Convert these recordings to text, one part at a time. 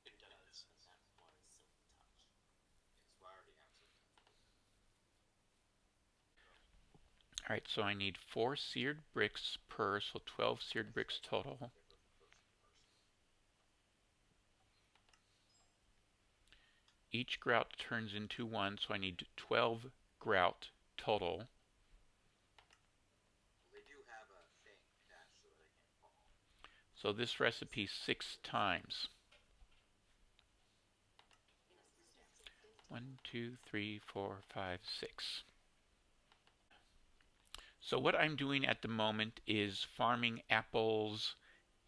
It does, and that's why Silk Touch. Alright, so I need 4 seared bricks per, so 12 seared bricks total. Each grout turns into 1, so I need 12 grout total. So this recipe 6 times. 1, 2, 3, 4, 5, 6. So what I'm doing at the moment is farming apples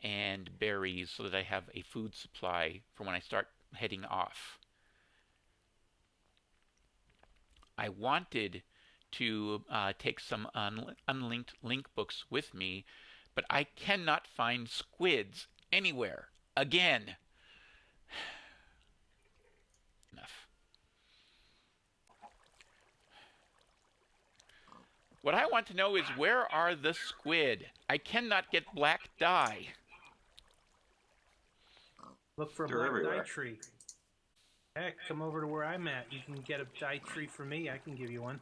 and berries so that I have a food supply for when I start heading off. I wanted to take some unlinked link books with me, but I cannot find squids anywhere. Again. Enough. What I want to know is, where are the squid? I cannot get black dye. Look for a black dye tree. Heck, come over to where I'm at. You can get a dye tree for me. I can give you one.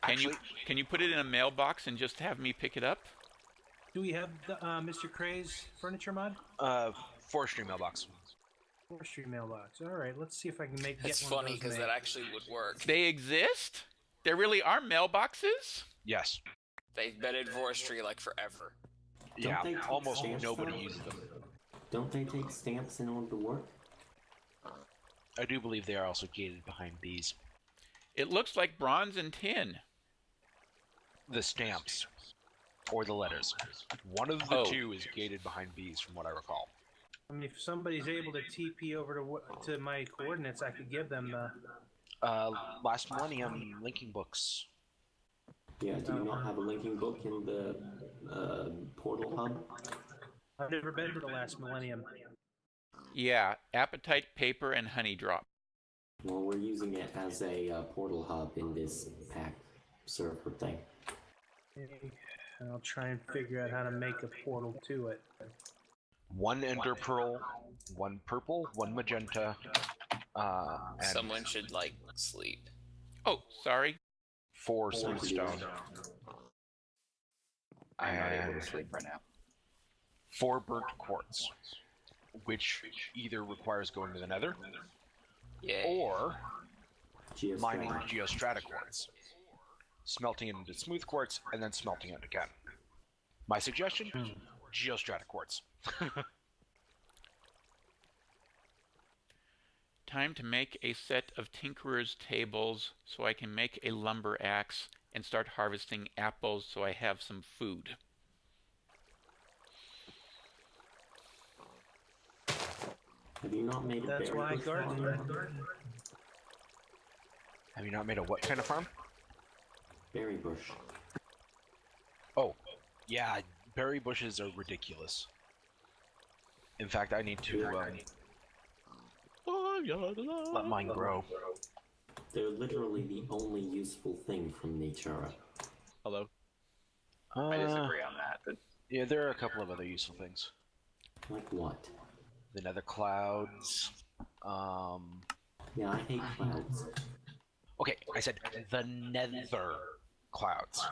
Can you put it in a mailbox and just have me pick it up? Do we have the Mr. Cray's furniture mod? Forestry mailbox. Forestry mailbox. All right, let's see if I can get one of those. It's funny because that actually would work. They exist? There really are mailboxes? Yes. They've been in forestry like forever. Yeah, almost nobody uses them. Don't they take stamps in order to work? I do believe they are also gated behind bees. It looks like bronze and tin. The stamps. Or the letters. One of the two is gated behind bees, from what I recall. I mean, if somebody's able to TP over to my coordinates, I could give them the... Last Millennium linking books. Yeah, do you not have a linking book in the portal hub? I've never been to the Last Millennium. Yeah, appetite, paper, and honey drop. Well, we're using it as a portal hub in this pack server thing. Okay. I'll try and figure out how to make a portal to it. 1 ender pearl, 1 purple, 1 magenta. And Someone should, like, sleep. Oh, sorry. 4 smooth stone. I'm not able to sleep right now. 4 burnt quartz, which either requires going to the nether, or mining geostrata quartz, smelting it into smooth quartz, and then smelting it again. My suggestion, geostrata quartz. Time to make a set of tinkerer's tables so I can make a lumber axe and start harvesting apples so I have some food. Have you not made a That's why I garden. Have you not made a what kind of farm? Berry bush. Oh, yeah, berry bushes are ridiculous. In fact, I need to let mine grow. They're literally the only useful thing from Natura. Hello? I disagree on that, but... Yeah, there are a couple of other useful things. Like what? The nether clouds. Yeah, I hate clouds. Okay, I said the nether clouds.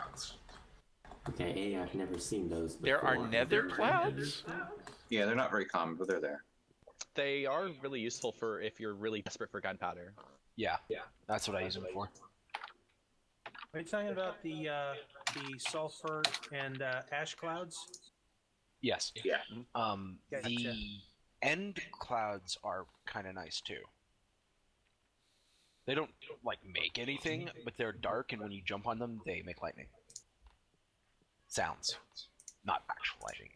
Okay, I've never seen those before. There are nether clouds? Yeah, they're not very common, but they're there. They are really useful for if you're really desperate for gunpowder. Yeah, that's what I use them for. Are you talking about the sulfur and ash clouds? Yes. Yeah. Gotcha. The end clouds are kind of nice too. They don't like make anything, but they're dark, and when you jump on them, they make lightning sounds, not actual lightning.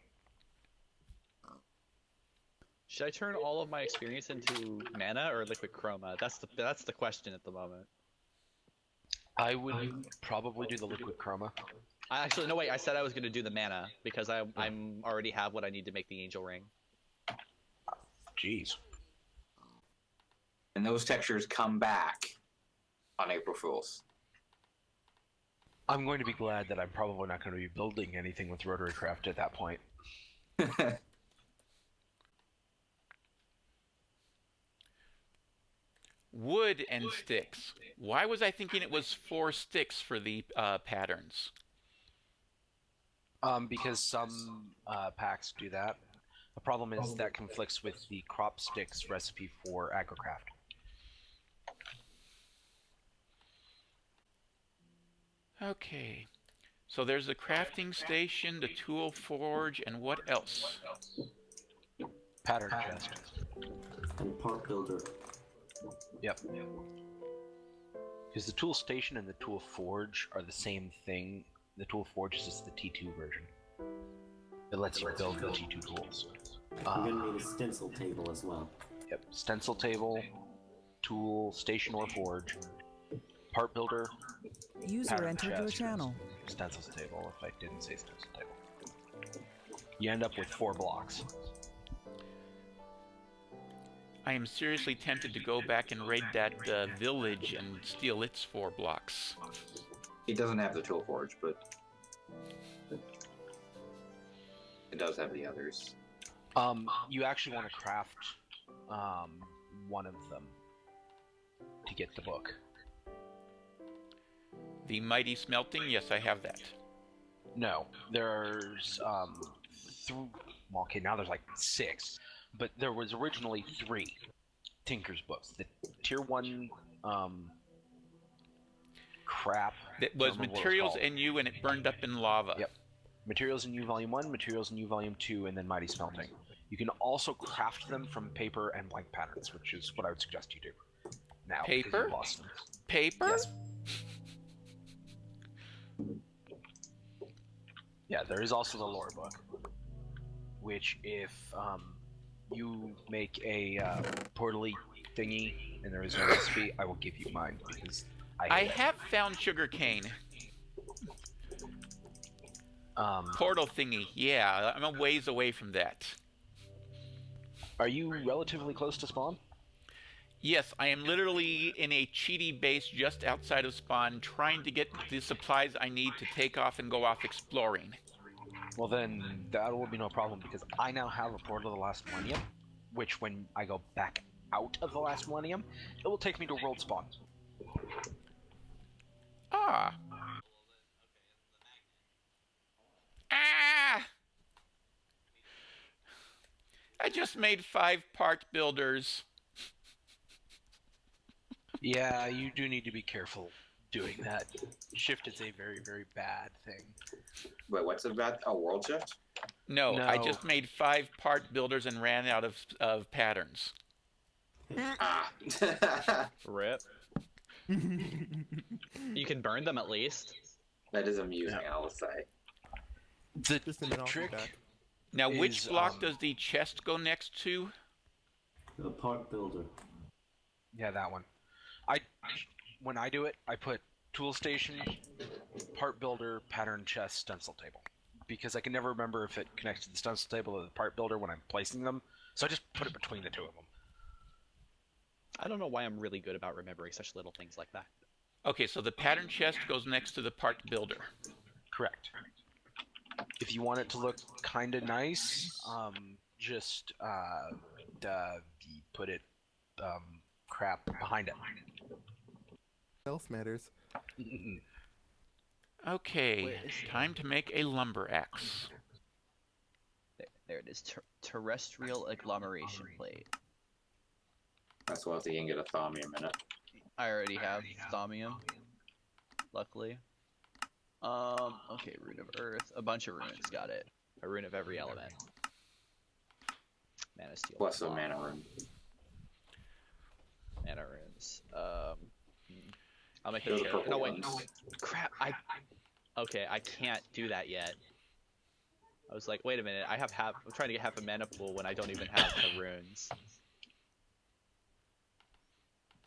Should I turn all of my experience into mana or liquid chroma? That's the question at the moment. I would probably do the liquid chroma. Actually, no, wait. I said I was going to do the mana because I'm already have what I need to make the angel ring. Jeez. And those textures come back on April Fools. I'm going to be glad that I'm probably not going to be building anything with RotaryCraft at that point. Wood and sticks. Why was I thinking it was 4 sticks for the patterns? Because some packs do that. The problem is that conflicts with the crop sticks recipe for AgroCraft. Okay. So there's the crafting station, the tool forge, and what else? Pattern chest. And part builder. Yep. Because the tool station and the tool forge are the same thing. The tool forge is just the T2 version. It lets you build the T2 tools. I'm gonna need a stencil table as well. Yep. Stencil table, tool, station or forge, part builder. User entered your channel. Stencil table, if I didn't say stencil table. You end up with 4 blocks. I am seriously tempted to go back and raid that village and steal its 4 blocks. It doesn't have the tool forge, but it does have the others. You actually want to craft one of them to get the book. The mighty smelting, yes, I have that. No, there's okay, now there's like 6, but there was originally 3 Tinker's books. The tier 1 crap That was Materials in You, and it burned up in lava. Yep. Materials in You Volume 1, Materials in You Volume 2, and then Mighty Smelting. You can also craft them from paper and blank patterns, which is what I would suggest you do. Now, Paper? you lost them. Paper? Yes. Yeah, there is also the lore book, which if you make a portally thingy and there is no recipe, I will give you mine because I have found sugarcane. Portal thingy, yeah, I'm a ways away from that. Are you relatively close to spawn? Yes, I am literally in a cheaty base just outside of spawn, trying to get the supplies I need to take off and go off exploring. Well then, that will be no problem because I now have a portal to the last millennium, which when I go back out of the last millennium, it will take me to world spawn. Ah. Ah! I just made 5 part builders. Yeah, you do need to be careful doing that. Shift is a very, very bad thing. Wait, what's it bad? Oh, world shift? No, I just made 5 part builders and ran out of patterns. Ah. Rip. You can burn them at least. That is amusing, I will say. The trick. Now, which block does the chest go next to? The part builder. Yeah, that one. When I do it, I put tool station, part builder, pattern chest, stencil table, because I can never remember if it connects to the stencil table or the part builder when I'm placing them. So I just put it between the 2 of them. I don't know why I'm really good about remembering such little things like that. Okay, so the pattern chest goes next to the part builder. Correct. If you want it to look kind of nice, just put it crap behind it. Else matters. Okay, time to make a lumber axe. There it is. Terrestrial agglomeration plate. That's why you can get a thaumium in it. I already have thaumium. Luckily. Okay, rune of earth. A bunch of runes. Got it. A rune of every element. Mana steel. Plus a mana rune. Mana runes. I'll make a chair. No, wait. Crap. Okay, I can't do that yet. I was like, wait a minute. I'm trying to get half a mana pool when I don't even have the runes.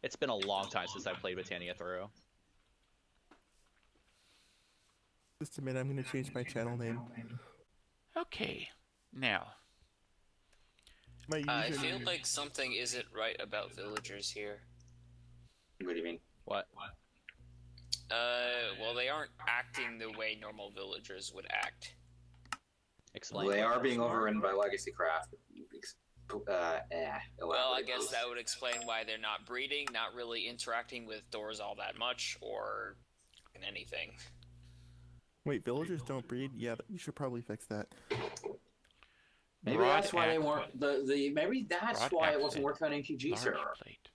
It's been a long time since I played Britannia through. Just a minute, I'm gonna change my channel name. Okay, now. I feel like something isn't right about villagers here. What do you mean? What? Well, they aren't acting the way normal villagers would act. Explain. Well, they are being overrun by LegacyCraft. Well, I guess that would explain why they're not breeding, not really interacting with doors all that much, or anything. Wait, villagers don't breed? Yeah, you should probably fix that. Maybe that's why they weren't maybe that's why it wasn't working on ATG server. Plate.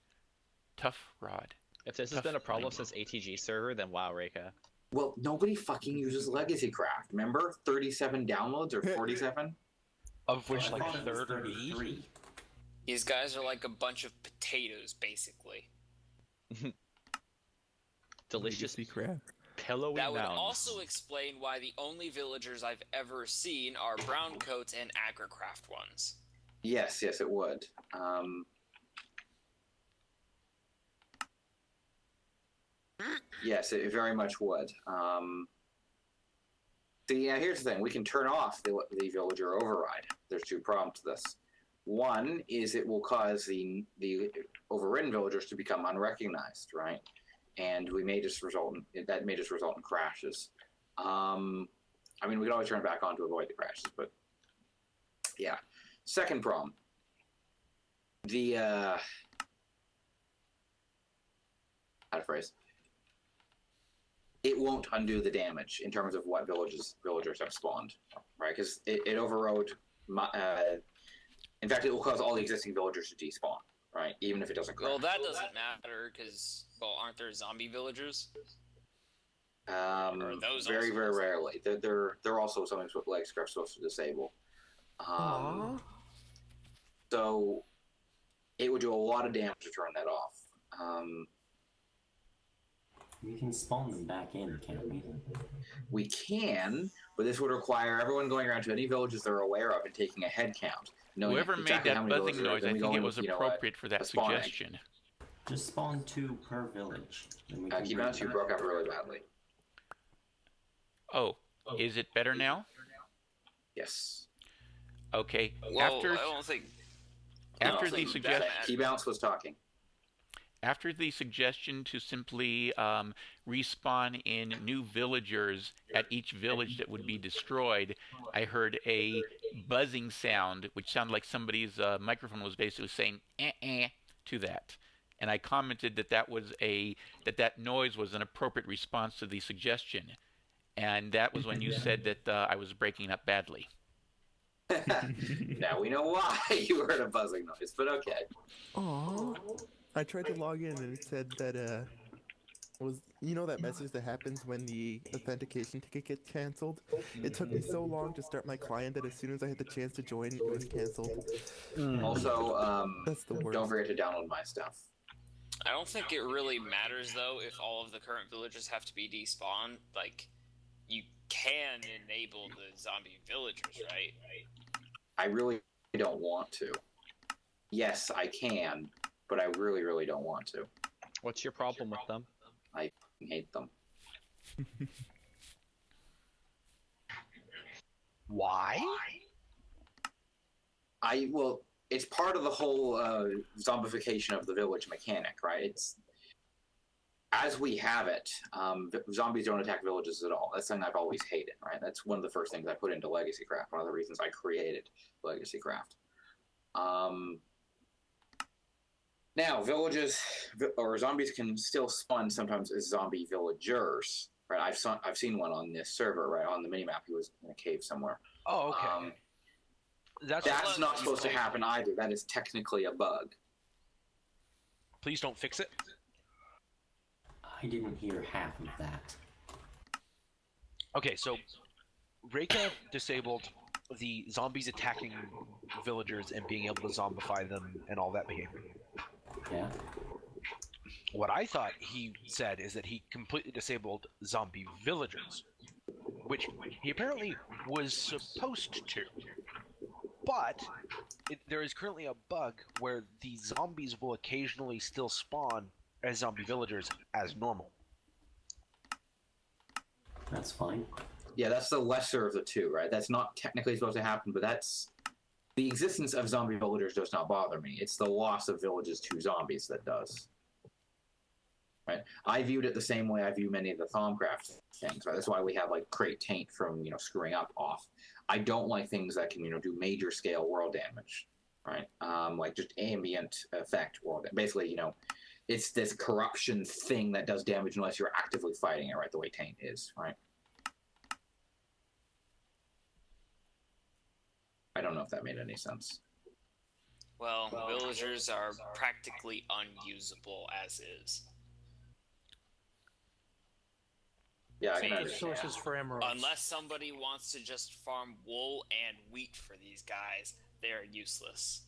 Tough rod. If this has been a problem since ATG server, then wow, Reika. Well, nobody fucking uses LegacyCraft. Remember, 37 downloads or 47, of which like 33. These guys are like a bunch of potatoes, basically. Delicious crap. Pillowy That would mounds. also explain why the only villagers I've ever seen are brown coats and AgriCraft ones. Yes, it would. Yes, it very much would. So yeah, here's the thing: we can turn off the villager override. There's two problems to this. One is it will cause the overridden villagers to become unrecognized, right? And we may just result in crashes. I mean, we can always turn it back on to avoid the crashes, but yeah. Second problem: how to phrase. It won't undo the damage in terms of what villagers have spawned, right? Because it overrode. In fact, it will cause all the existing villagers to despawn, right? Even if it doesn't crash. Well, that doesn't matter because, well, aren't there zombie villagers? Or those very rarely. They're also something LegacyCraft's supposed to disable. So it would do a lot of damage to turn that off. We can spawn them back in, can't we? We can, but this would require everyone going around to any villages they're aware of and taking a head count. Whoever made that buzzing noise, I think it was appropriate for that suggestion. Just spawn 2 per village. Keybounce, you broke up really badly. Oh, is it better now? Yes. Okay. Well, I don't think. After the suggestion, Keybounce was talking. After the suggestion to simply respawn in new villagers at each village that would be destroyed, I heard a buzzing sound, which sounded like somebody's microphone was basically saying "eh" to that. And I commented that noise was an appropriate response to the suggestion. And that was when you said that I was breaking up badly. Now we know why you heard a buzzing noise, but okay. Aww. I tried to log in and it said that that message that happens when the authentication ticket gets canceled. It took me so long to start my client that as soon as I had the chance to join, it was canceled. Also, that's the worst. Don't forget to download my stuff. I don't think it really matters though if all of the current villagers have to be despawned. Like, you can enable the zombie villagers, right? I really don't want to. Yes, I can, but I really, really don't want to. What's your problem with them? I hate them. Why? Well, it's part of the whole zombification of the village mechanic, right? It's as we have it, zombies don't attack villages at all. That's something I've always hated, right? That's one of the first things I put into LegacyCraft. One of the reasons I created LegacyCraft. Now, villages or zombies can still spawn sometimes as zombie villagers, right? I've seen one on this server, right? On the minimap, he was in a cave somewhere. Oh, okay. That's not supposed to happen either. That is technically a bug. Please don't fix it. I didn't hear half of that. Okay, so Reika disabled the zombies attacking villagers and being able to zombify them and all that behavior. Yeah. What I thought he said is that he completely disabled zombie villagers, which he apparently was supposed to. But there is currently a bug where the zombies will occasionally still spawn as zombie villagers as normal. That's fine. Yeah, that's the lesser of the two, right? That's not technically supposed to happen, but that's... The existence of zombie villagers does not bother me. It's the loss of villages to zombies that does. Right? I viewed it the same way I view many of the Thaumcraft things, right? That's why we have, like, crate taint from, screwing up off. I don't like things that can, do major scale world damage. right? Like just ambient effect, or basically, it's this corruption thing that does damage unless you're actively fighting it, right? The way Taint is, right? I don't know if that made any sense. Well, villagers are practically unusable as is. Yeah, I can understand. Sources for emeralds. Unless somebody wants to just farm wool and wheat for these guys, they're useless.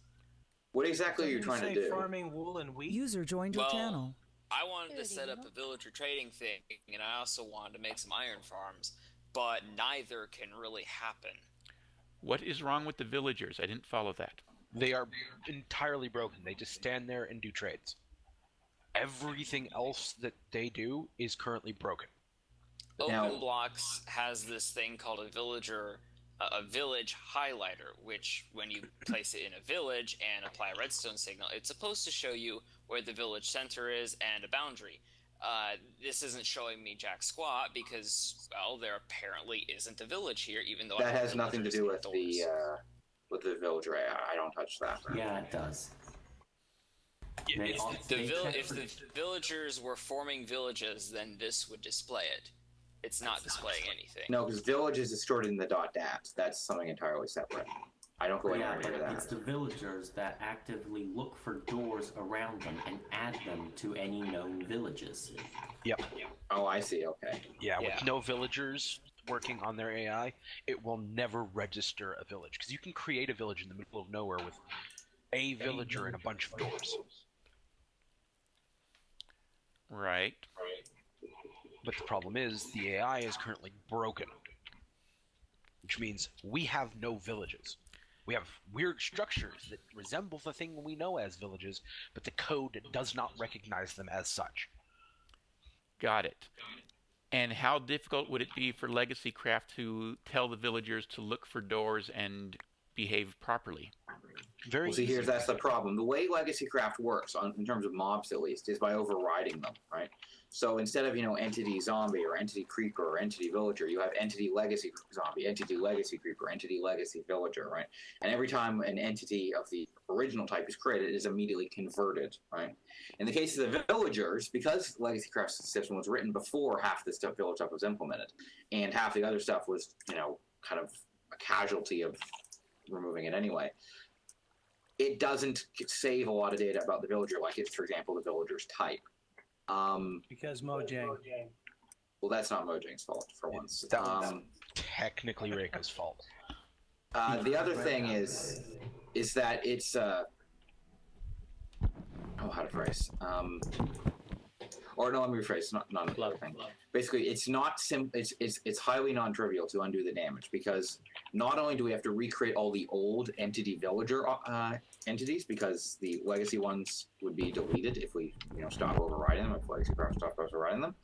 What exactly are you trying to do? Farming wool and wheat? User joined your channel. I wanted to set up a villager trading thing, and I also wanted to make some iron farms, but neither can really happen. What is wrong with the villagers? I didn't follow that. They are entirely broken. They just stand there and do trades. Everything else that they do is currently broken. OpenBlocks has this thing called a village highlighter, which when you place it in a village and apply a redstone signal, it's supposed to show you where the village center is and a boundary. This isn't showing me jack squat because, well, there apparently isn't a village here, even though that has nothing to do with the villager AI. I don't touch that. Yeah, it does. If the villagers were forming villages, then this would display it. It's not displaying anything. No, because villages is stored in the .dat. That's something entirely separate. I don't go anywhere near that. It's the villagers that actively look for doors around them and add them to any known villages. Yep. Oh, I see. Okay. Yeah, with no villagers working on their AI, it will never register a village. Because you can create a village in the middle of nowhere with a villager and a bunch of doors. Right. But the problem is, the AI is currently broken. Which means we have no villages. We have weird structures that resemble the thing we know as villages, but the code does not recognize them as such. Got it. And how difficult would it be for LegacyCraft to tell the villagers to look for doors and behave properly? Very easy. That's the problem. The way LegacyCraft works, in terms of mobs at least, is by overriding them, right? So instead of, entity zombie or entity creeper or entity villager, you have entity legacy zombie, entity legacy creeper, entity legacy villager, right? And every time an entity of the original type is created, it is immediately converted, right? In the case of the villagers, because LegacyCraft's system was written before half this village stuff was implemented, and half the other stuff was, kind of a casualty of removing it anyway, it doesn't save a lot of data about the villager, like it's, for example, the villager's type. Because Mojang. Well, that's not Mojang's fault, for once. That's technically Reika's fault. The other thing is that it's how to phrase? Or no, let me rephrase. Not another thing. Basically, it's not it's highly non-trivial to undo the damage, because not only do we have to recreate all the old entity villager entities, because the legacy ones would be deleted if we stop overriding them, if LegacyCraft stopped overriding them.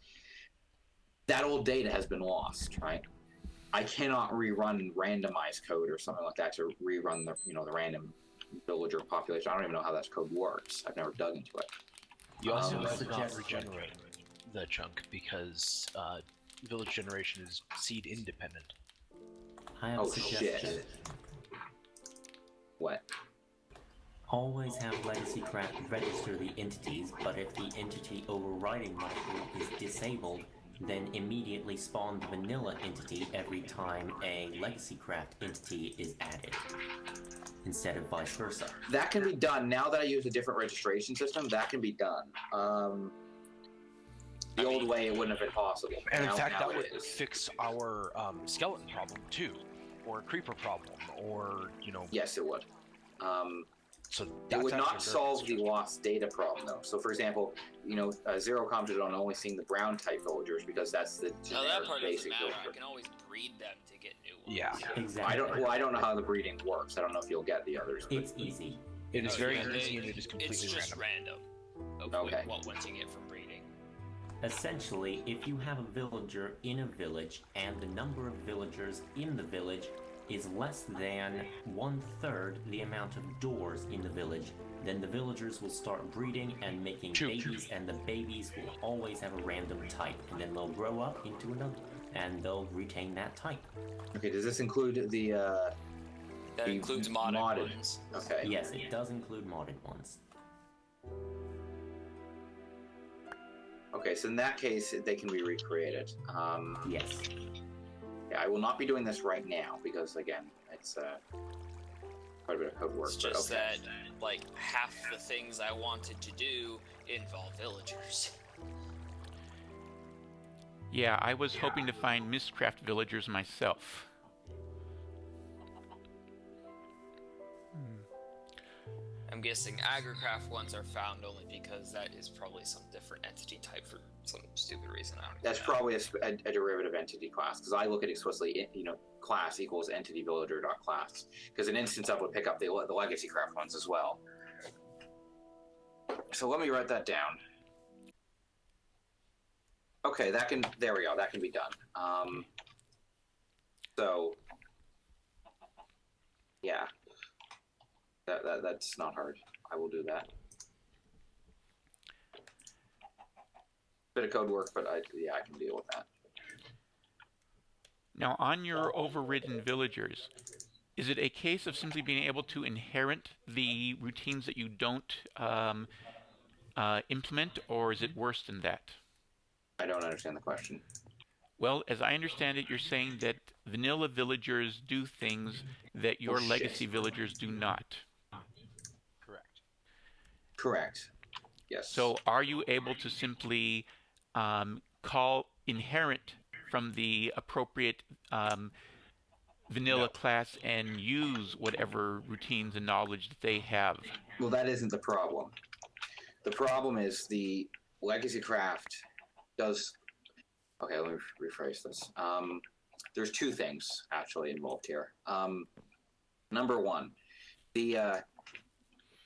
That old data has been lost, right? I cannot rerun randomized code or something like that to rerun the the random villager population. I don't even know how that code works. I've never dug into it. You also have not regenerate the chunk because village generation is seed independent. I have a suggestion. Shit. What? Always have LegacyCraft register the entities, but if the entity overriding module is disabled, then immediately spawn the vanilla entity every time a LegacyCraft entity is added, instead of vice versa. That can be done. Now that I use a different registration system, that can be done. The old way, it wouldn't have been possible. And in fact, that would fix our skeleton problem too, or a creeper problem, or Yes, it would. So it would not solve the lost data problem, though. So, for example, Zero commented on only seeing the brown type villagers because that's the generic that part doesn't basic matter. villager. I can always breed them to get new ones. Yeah, exactly. I don't know how the breeding works. I don't know if you'll get the others. It's easy. It is very easy, and it is completely It's just random. Okay. What ones you get from breeding. Essentially, if you have a villager in a village and the number of villagers in the village is less than 1/3 the amount of doors in the village, then the villagers will start breeding and making babies, and the babies will always have a random type, and then they'll grow up into another, and they'll retain that type. Okay, does this include the That includes modded ones. Okay. Yes, it does include modded ones. Okay, so in that case, they can be recreated. Yes. Yeah, I will not be doing this right now because, again, it's quite a bit of code work. It's just that, like, half the things I wanted to do involve villagers. Yeah, I was hoping to find Mistcraft villagers myself. I'm guessing AgriCraft ones are found only because that is probably some different entity type for some stupid reason. I don't That's know. probably a derivative entity class because I look at explicitly, class equals entity villager.class because an instance of would pick up the LegacyCraft ones as well. So let me write that down. Okay, there we go. That can be done. So yeah, that's not hard. I will do that. Bit of code work, but I can deal with that. Now, on your overridden villagers, is it a case of simply being able to inherit the routines that you don't implement, or is it worse than that? I don't understand the question. Well, as I understand it, you're saying that vanilla villagers do things that your legacy villagers do not. Correct. Correct. Yes. So are you able to simply call inherit from the appropriate vanilla class and use whatever routines and knowledge that they have? Well, that isn't the problem. The problem is the LegacyCraft does... Okay, let me rephrase this. There's two things actually involved here. Number one,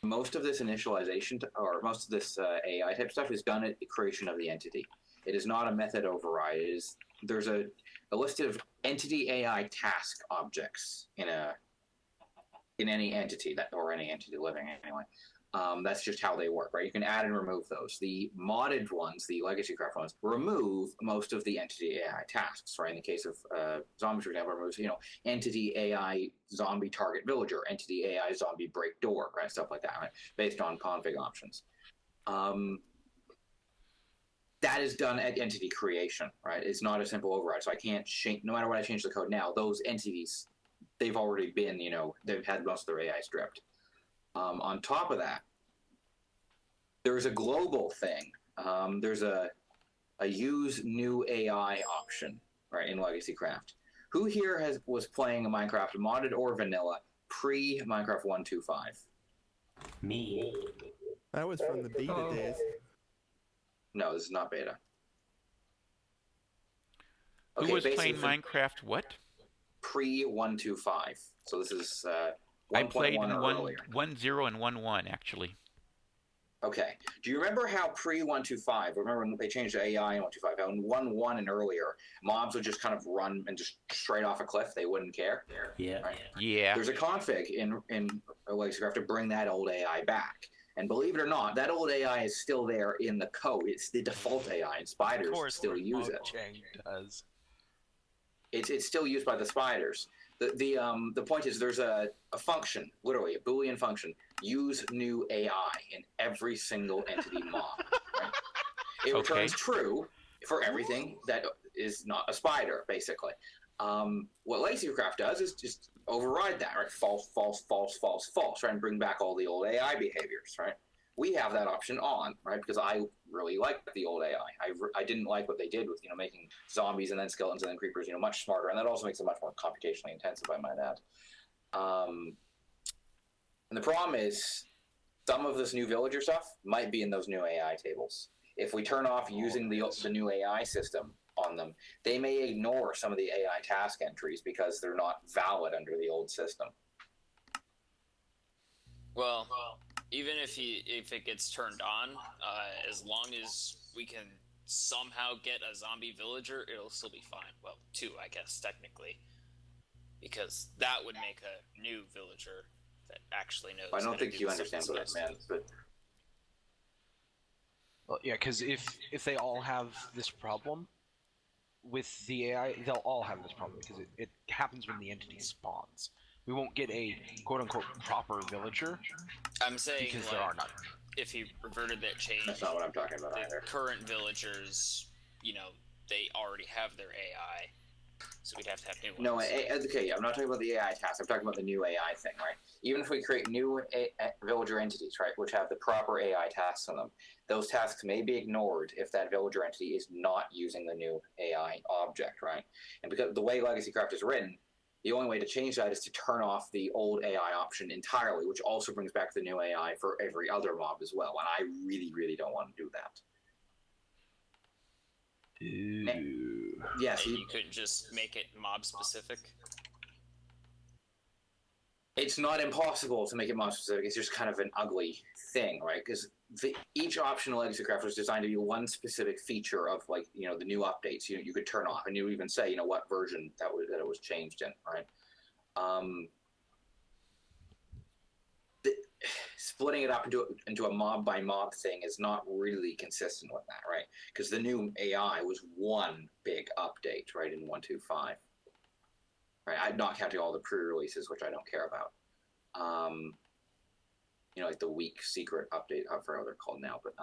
most of this initialization, or most of this AI type stuff is done at the creation of the entity. It is not a method override. There's a list of entity AI task objects in any entity or any entity living anyway. That's just how they work, right? You can add and remove those. The modded ones, the LegacyCraft ones, remove most of the entity AI tasks, right? In the case of zombies, for example, it removes, entity AI zombie target villager, entity AI zombie break door, right? Stuff like that, right? Based on config options. That is done at entity creation, right? It's not a simple override, so I can't change, no matter what I change the code now, those entities, they've already been, they've had most of their AI stripped. On top of that, there's a global thing. There's a use new AI option, right, in LegacyCraft. Who here was playing a Minecraft modded or vanilla pre-Minecraft 1.2.5? Me. That was from the beta days. No, this is not beta. Who was playing Minecraft what? Pre-1.2.5. So this is... I played in 1.0 and 1.1 actually. Okay. Do you remember how pre-1.2.5, remember when they changed the AI in 1.2.5, how in 1.1 and earlier, mobs would just kind of run and just straight off a cliff, they wouldn't care? Yeah. Right? Yeah. There's a config in LegacyCraft to bring that old AI back. And believe it or not, that old AI is still there in the code. It's the default AI, and spiders still use it. Does. It's still used by the spiders. The point is there's a function, literally a Boolean function, use new AI in every single entity mob. Right? It returns true for everything that is not a spider, basically. What LegacyCraft does is just override that, right? False, false, false, false, false, right? And bring back all the old AI behaviors, right? We have that option on, right? Because I really like the old AI. I didn't like what they did with, making zombies and then skeletons and then creepers, much smarter. And that also makes it much more computationally intensive, I might add. And the problem is some of this new villager stuff might be in those new AI tables. If we turn off using the new AI system on them, they may ignore some of the AI task entries because they're not valid under the old system. Well, even if it gets turned on, as long as we can somehow get a zombie villager, it'll still be fine. Well, two, I guess, technically. Because that would make a new villager that actually knows. I don't think you understand what I meant, but... Well, yeah, because if they all have this problem with the AI, they'll all have this problem because it happens when the entity spawns. we won't get a quote-unquote proper villager I'm saying, because like, there are none. if he reverted that change, That's not what I'm talking about the either. current villagers, they already have their AI, so we'd have to have new ones. No, okay, I'm not talking about the AI task. I'm talking about the new AI thing, right? Even if we create new villager entities, right, which have the proper AI tasks on them, those tasks may be ignored if that villager entity is not using the new AI object, right? And because the way LegacyCraft is written, the only way to change that is to turn off the old AI option entirely, which also brings back the new AI for every other mob as well. And I really, really don't want to do that. Ooh. Yes, You couldn't just make it mob specific. It's not impossible to make it mob specific. It's just kind of an ugly thing, right? Because each option in LegacyCraft was designed to be one specific feature of, like, the new updates. You could turn off, and you even say, what version that it was changed in, right? Splitting it up into a mob by mob thing is not really consistent with that, right? Because the new AI was one big update, right, in 1.2.5. Right, I'm not counting all the pre-releases, which I don't care about. Like the week secret update, I forget what they're called now, but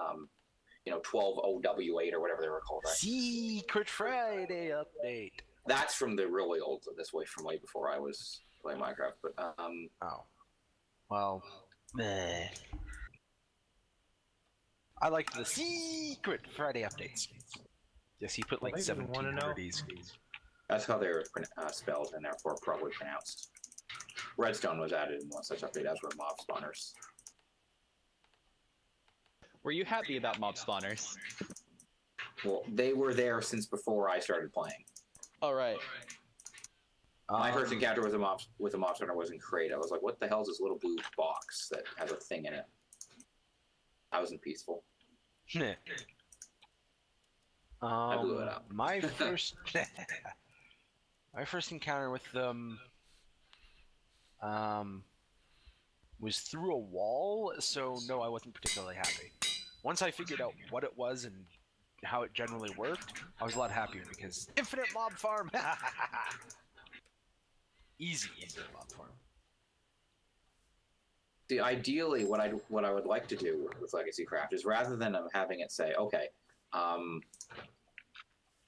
12 OW8 or whatever they were called. Right? Secret Friday update. That's from the really old. This way from way before I was playing Minecraft. But oh, well, meh. I liked the Secret Friday updates. Yes, he put like 1700 ESCs. That's how they were spelled and therefore probably pronounced. Redstone was added in one such update, as were mob spawners. Were you happy about mob spawners? Well, they were there since before I started playing. All right. My first encounter with a mob spawner was in Crate. I was like, "What the hell is this little blue box that has a thing in it?" I wasn't peaceful. I blew it up. My first encounter with them was through a wall, so no, I wasn't particularly happy. Once I figured out what it was and how it generally worked, I was a lot happier because infinite mob farm. Easy mob farm. See, ideally, what I would like to do with LegacyCraft is, rather than having it say, okay,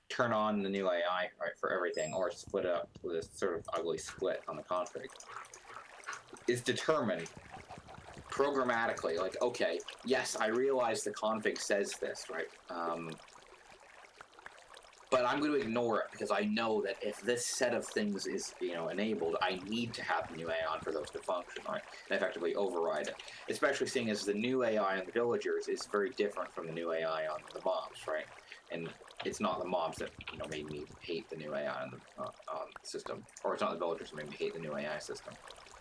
turn on the new AI, right, for everything, or split it up with a sort of ugly split on the config, is determined programmatically, like, okay, yes, I realize the config says this, right? But I'm going to ignore it because I know that if this set of things is, enabled, I need to have the new AI on for those to function, right? And effectively override it. Especially seeing as the new AI on the villagers is very different from the new AI on the mobs, right? And it's not the mobs that, made me hate the new AI on the system, or it's not the villagers that made me hate the new AI system.